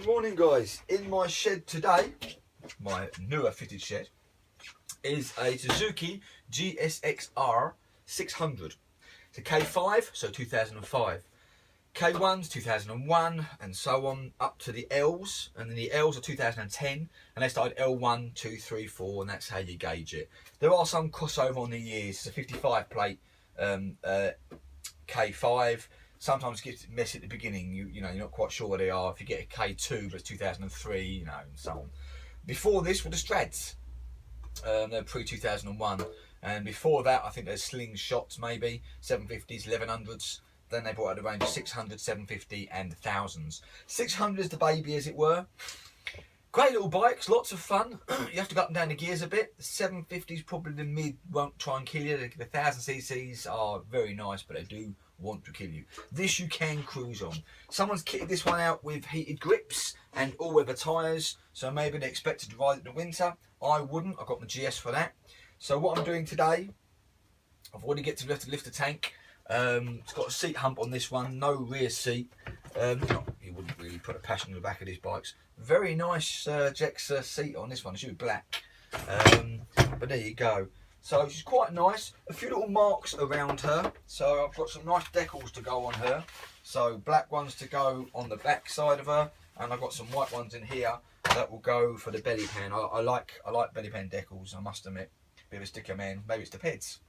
Good morning, guys. In my shed today, my newer fitted shed, is a Suzuki GSXR 600. It's a K5, so 2005. K1's 2001, and so on up to the L's, and then the L's are 2010, and they started L1, 2, 3, 4, and that's how you gauge it. There are some crossover on the years. It's a 55 plate K5. Sometimes it gets messy at the beginning. You know, you're not quite sure where they are. If you get a K2, but it's 2003, you know, and so on. Before this were the Strads. They're pre-2001, and before that I think there's Slingshots, maybe 750s, 1100s. Then they brought out the range of 600, 750 and 1000s. 600 is the baby, as it were. Great little bikes, lots of fun. You have to go up and down the gears a bit. The 750s, probably the mid, won't try and kill you. The 1000cc's are very nice, but they do want to kill you. This you can cruise on. Someone's kitted this one out with heated grips and all-weather tyres, so maybe they expected to ride it in the winter. I wouldn't. I got my GS for that. So what I'm doing today, I've already got to lift the tank. It's got a seat hump on this one, no rear seat. You wouldn't really put a passion in the back of these bikes. Very nice GSXR seat on this one. It should be black, but there you go. So she's quite nice. A few little marks around her. So I've got some nice decals to go on her. So black ones to go on the back side of her, and I've got some white ones in here that will go for the belly pan. I like belly pan decals, I must admit. Bit of a sticker man. Maybe it's the peds.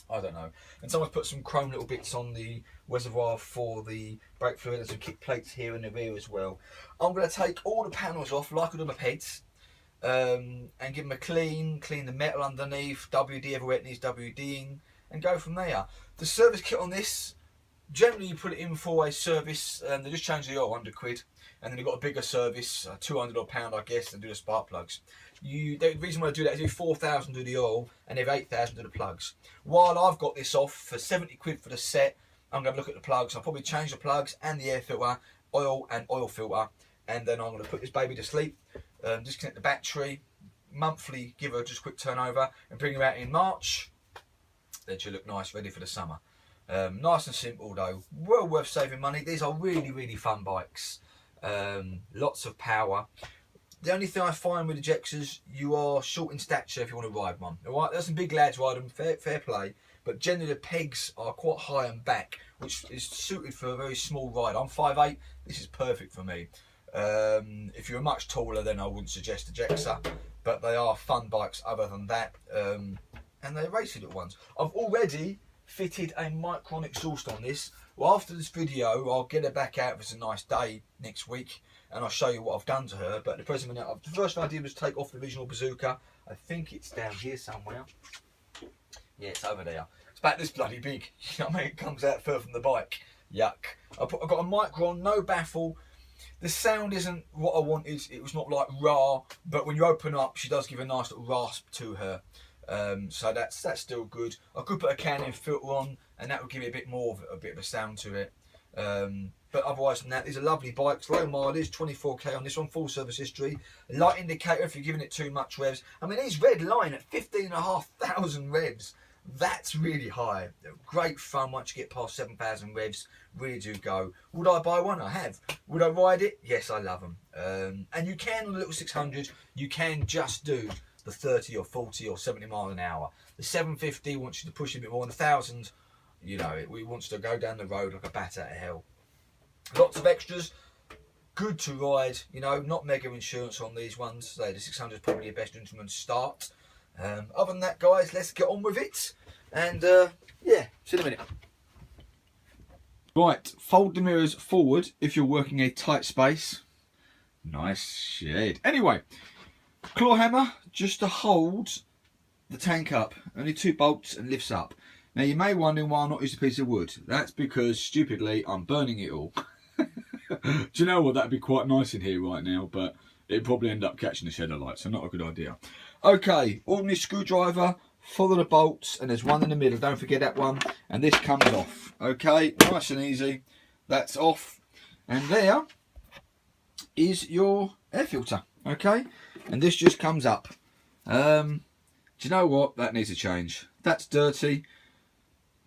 I don't know. And someone's put some chrome little bits on the reservoir for the brake fluid, and some kick plates here in the rear as well. I'm going to take all the panels off like I do my peds, and give them a clean the metal underneath, WD everywhere it needs WDing, and go from there. The service kit on this, generally you put it in for a service, and they just change the oil, £100, and then you've got a bigger service, £200 odd I guess, and do the spark plugs. The reason why I do that is do 4,000 do the oil, and they've 8,000 do the plugs. While I've got this off for £70 for the set, I'm going to look at the plugs. I'll probably change the plugs and the air filter, oil and oil filter, and then I'm going to put this baby to sleep, disconnect the battery, monthly give her just a quick turnover, and bring her out in March. Then she'll look nice, ready for the summer. Nice and simple though, well worth saving money. These are really fun bikes. Lots of power. The only thing I find with the GSXRs, you are short in stature if you want to ride one. Alright, there's some big lads ride them, fair play, but generally the pegs are quite high and back, which is suited for a very small ride. I'm 5'8", this is perfect for me. If you're much taller, then I wouldn't suggest the GSXR, but they are fun bikes other than that, and they're racy little ones. I've already fitted a Micron exhaust on this. Well, after this video, I'll get her back out if it's a nice day next week, and I'll show you what I've done to her. But at the present minute, the first thing I did was take off the original bazooka. I think it's down here somewhere. Yeah, it's over there. It's about this bloody big. You know what I mean? It comes out further from the bike. Yuck. I've got a Micron, no baffle. The sound isn't what I wanted. It was not like raw, but when you open up, she does give a nice little rasp to her. So that's still good. I could put a Canon filter on, and that would give it a bit more of a sound to it. But otherwise than that, these are lovely bikes, low mileage, 24k on this one, full service history. Light indicator if you're giving it too much revs. I mean, these red line at 15,500 revs, that's really high. Great fun once you get past 7,000 revs, really do go. Would I buy one? I have. Would I ride it? Yes, I love them. And you can, on the little 600, you can just do the 30 or 40 or 70 miles an hour. The 750 wants you to push a bit more, and the 1000, you know, it wants to go down the road like a bat out of hell. Lots of extras, good to ride, you know, not mega insurance on these ones. So the 600 is probably your best instrument to start. Other than that, guys, let's get on with it. And yeah, see you in a minute. Right, fold the mirrors forward if you're working a tight space. Nice shed. Anyway, claw hammer just to hold the tank up. Only 2 bolts and lifts up. Now you may wonder why I'm not using a piece of wood. That's because, stupidly, I'm burning it all. Do you know what? That'd be quite nice in here right now, but it'd probably end up catching the shed alight, so not a good idea. Okay, ordinary screwdriver, follow the bolts, and there's one in the middle. Don't forget that one. And this comes off. Okay, nice and easy. That's off. And there is your air filter. Okay, and this just comes up. Do you know what? That needs a change. That's dirty.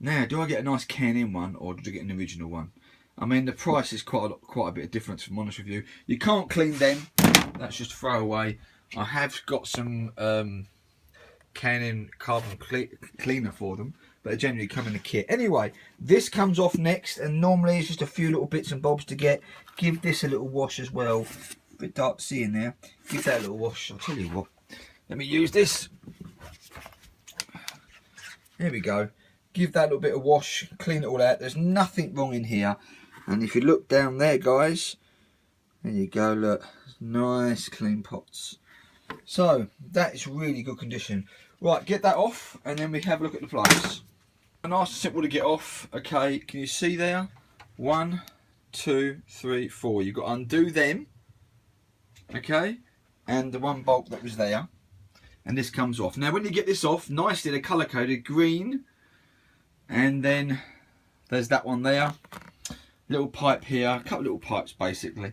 Now, do I get a nice Canon one, or do I get an original one? I mean, the price is quite a bit of difference, if I'm honest with you. You can't clean them. That's just throw away. I have got some Canon carbon cleaner for them, but they generally come in a kit. Anyway, this comes off next, and normally it's just a few little bits and bobs to get. Give this a little wash as well. A bit dark to see in there. Give that a little wash. I'll tell you what. Let me use this. There we go. Give that a little bit of wash. Clean it all out. There's nothing wrong in here. And if you look down there, guys, there you go. Look, nice clean pots. So that is really good condition. Right, get that off, and then we have a look at the plugs. Nice and simple to get off. Okay, can you see there? 1, 2, 3, 4. You've got to undo them. Okay, and the one bolt that was there, and this comes off. Now, when you get this off, nicely they're colour coded green, and then there's that one there. Little pipe here, a couple little pipes basically.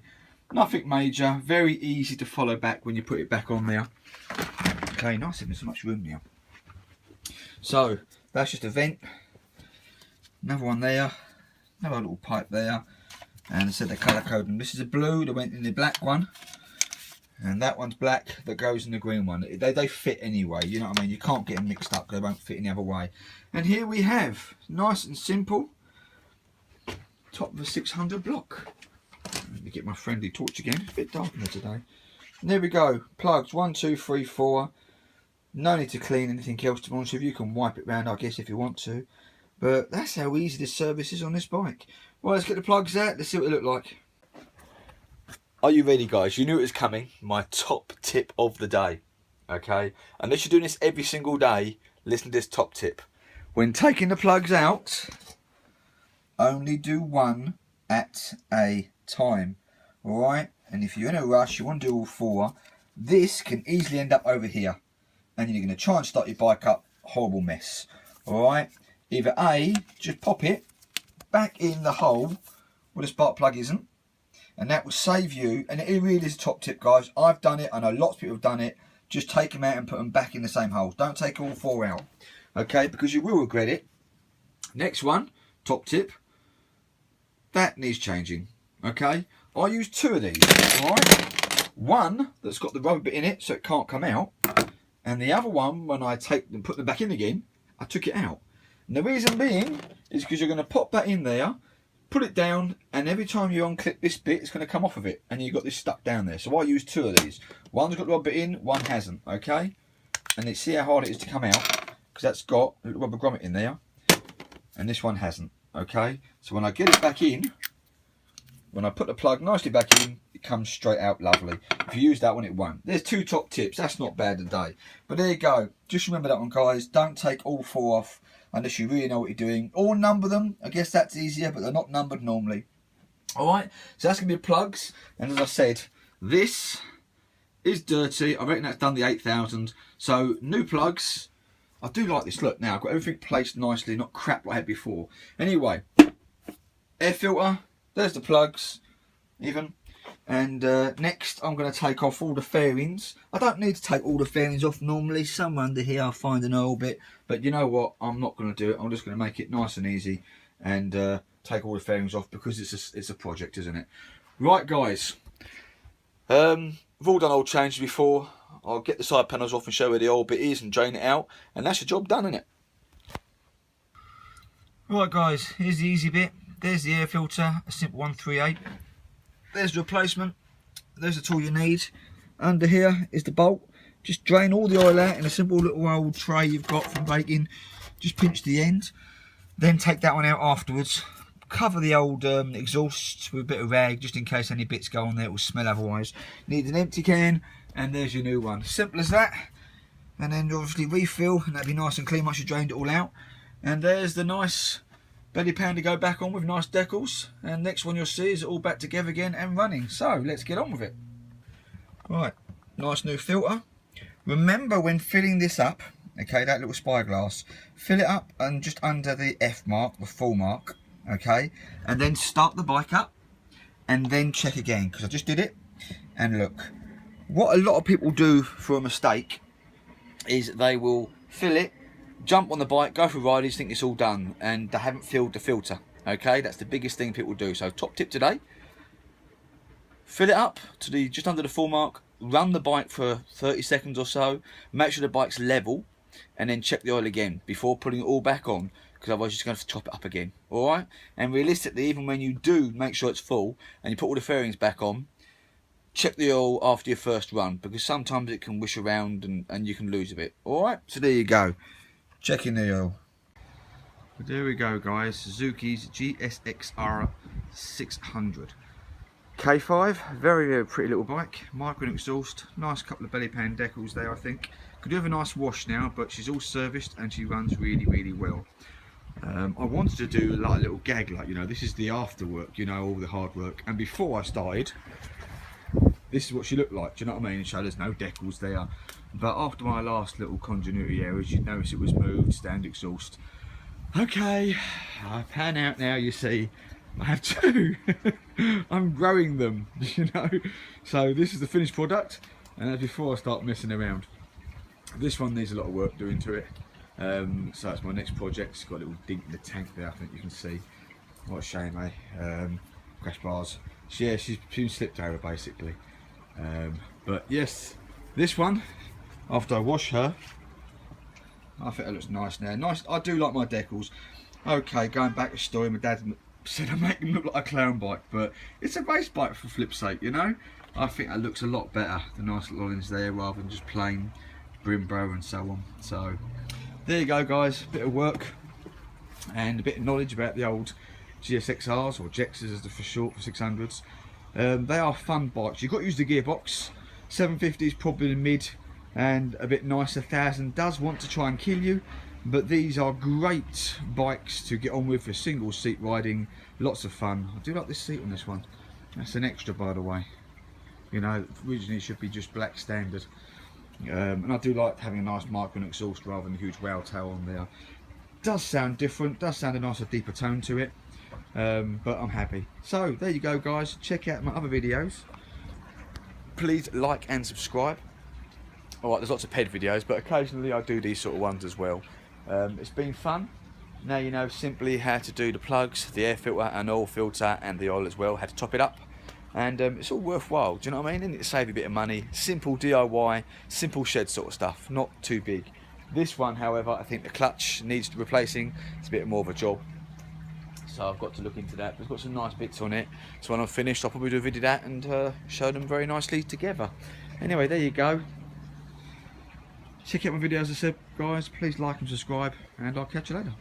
Nothing major, very easy to follow back when you put it back on there. Okay, nice, there's so much room now. So, that's just a vent. Another one there, another little pipe there. And I said the colour code, and this is a blue that went in the black one. And that one's black that goes in the green one. They fit anyway, you know what I mean? You can't get them mixed up, they won't fit any other way. And here we have, nice and simple, top of a 600 block. Let me get my friendly torch again. It's a bit dark in there today. And there we go. Plugs 1, 2, 3, 4. No need to clean anything else, to be honest with you. You can wipe it round, I guess, if you want to. But that's how easy the service is on this bike. Well, let's get the plugs out. Let's see what they look like. Are you ready, guys? You knew it was coming. My top tip of the day. Okay? Unless you're doing this every single day, listen to this top tip. When taking the plugs out, only do one at a time. Alright? And if you're in a rush, you want to do all 4, this can easily end up over here. And you're going to try and start your bike up. Horrible mess. Alright? Either A, just pop it back in the hole where the spark plug isn't. And that will save you. And it really is a top tip, guys. I've done it. I know lots of people have done it. Just take them out and put them back in the same hole. Don't take all 4 out. Okay? Because you will regret it. Next one, top tip. That needs changing. Okay? I use 2 of these. Alright? One that's got the rubber bit in it so it can't come out. And the other one, when I take them, put them back in again, I took it out. And the reason being is because you're going to pop that in there, put it down, and every time you unclip this bit, it's going to come off of it. And you've got this stuck down there. So I use 2 of these. One's got the rubber bit in, one hasn't. Okay? And you see how hard it is to come out? Because that's got a little rubber grommet in there. And this one hasn't. Okay? So when I get it back in, when I put the plug nicely back in, it comes straight out lovely. If you use that one, it won't. There's 2 top tips. That's not bad today. But there you go. Just remember that one, guys. Don't take all 4 off unless you really know what you're doing. Or number them. I guess that's easier, but they're not numbered normally. Alright, so that's going to be the plugs. And as I said, this is dirty. I reckon that's done the 8,000. So, new plugs. I do like this. Look, now I've got everything placed nicely, not crap like I had before. Anyway, air filter. There's the plugs, even. And next, I'm going to take off all the fairings. I don't need to take all the fairings off normally. Somewhere under here, I'll find an oil bit. But you know what? I'm not going to do it. I'm just going to make it nice and easy and take all the fairings off because it's a project, isn't it? Right, guys. We've all done oil changes before. I'll get the side panels off and show where the oil bit is and drain it out. And that's the job done, isn't it? Right, guys. Here's the easy bit. There's the air filter, a simple 138. There's the replacement. There's the tool you need. Under here is the bolt. Just drain all the oil out in a simple little old tray you've got from baking. Just pinch the end. Then take that one out afterwards. Cover the old exhaust with a bit of rag just in case any bits go on there. It will smell otherwise. Need an empty can and there's your new one. Simple as that. And then obviously refill and that'll be nice and clean once you drained it all out. And there's the nice belly pan to go back on with nice decals, and next one you'll see is it all back together again and running. So let's get on with it. Right, nice new filter. Remember when filling this up, okay, that little spyglass, fill it up and just under the F mark, the full mark, okay, and then start the bike up and then check again, because I just did it. And look, what a lot of people do for a mistake is they will fill it, jump on the bike, go for rides, think it's all done, and they haven't filled the filter. Okay, that's the biggest thing people do. So top tip today, fill it up to the just under the full mark, run the bike for 30 seconds or so, make sure the bike's level, and then check the oil again before putting it all back on, because otherwise you're just going to have to top it up again. Alright? And realistically, even when you do make sure it's full and you put all the fairings back on, check the oil after your first run, because sometimes it can wish around and you can lose a bit. Alright? So there you go. Checking the oil. There we go, guys. Suzuki's GSXR 600. K5, very, very pretty little bike. Micro exhaust, nice couple of belly pan decals there, I think. Could do have a nice wash now, but she's all serviced and she runs really, really well. I wanted to do like a little gag, like, you know, this is the after work, you know, all the hard work. And before I started, this is what she looked like, do you know what I mean? So there's no decals there. But after my last little continuity errors, you'd notice it was moved, stand exhaust. Okay, I pan out now, you see. I have two. I'm growing them, you know. So this is the finished product, and that's before I start messing around. This one needs a lot of work doing to it. So it's my next project. It's got a little dink in the tank there, I think you can see. What a shame, eh? Crash bars. So yeah, she's been slipped over basically. But yes, this one, after I wash her, I think it looks nice now. Nice. I do like my decals. Okay, going back to the story, my dad said I make them look like a clown bike, but it's a race bike for flip's sake, you know. I think that looks a lot better. The nice little lines there, rather than just plain Brembo and so on. So there you go, guys. A bit of work and a bit of knowledge about the old GSXRs, or GEXs as they're for short, for 600s. They are fun bikes. You've got to use the gearbox. 750 is probably the mid, and a bit nicer. 1000 does want to try and kill you, but these are great bikes to get on with for single seat riding. Lots of fun. I do like this seat on this one. That's an extra, by the way. You know, originally it should be just black standard. And I do like having a nice micro exhaust rather than a huge whale tail on there. Does sound different, does sound a nicer, deeper tone to it. But I'm happy. So there you go, guys. Check out my other videos. Please like and subscribe. Alright, there's lots of ped videos, but occasionally I do these sort of ones as well. It's been fun. Now you know simply how to do the plugs, the air filter and oil filter, and the oil as well, how to top it up. And it's all worthwhile, do you know what I mean? And it save you a bit of money. Simple DIY, simple shed sort of stuff, not too big. This one, however, I think the clutch needs replacing. It's a bit more of a job. So I've got to look into that. It's got some nice bits on it. So when I'm finished, I'll probably do a video of that and show them very nicely together. Anyway, there you go. Check out my videos, as I said, guys. Please like and subscribe, and I'll catch you later.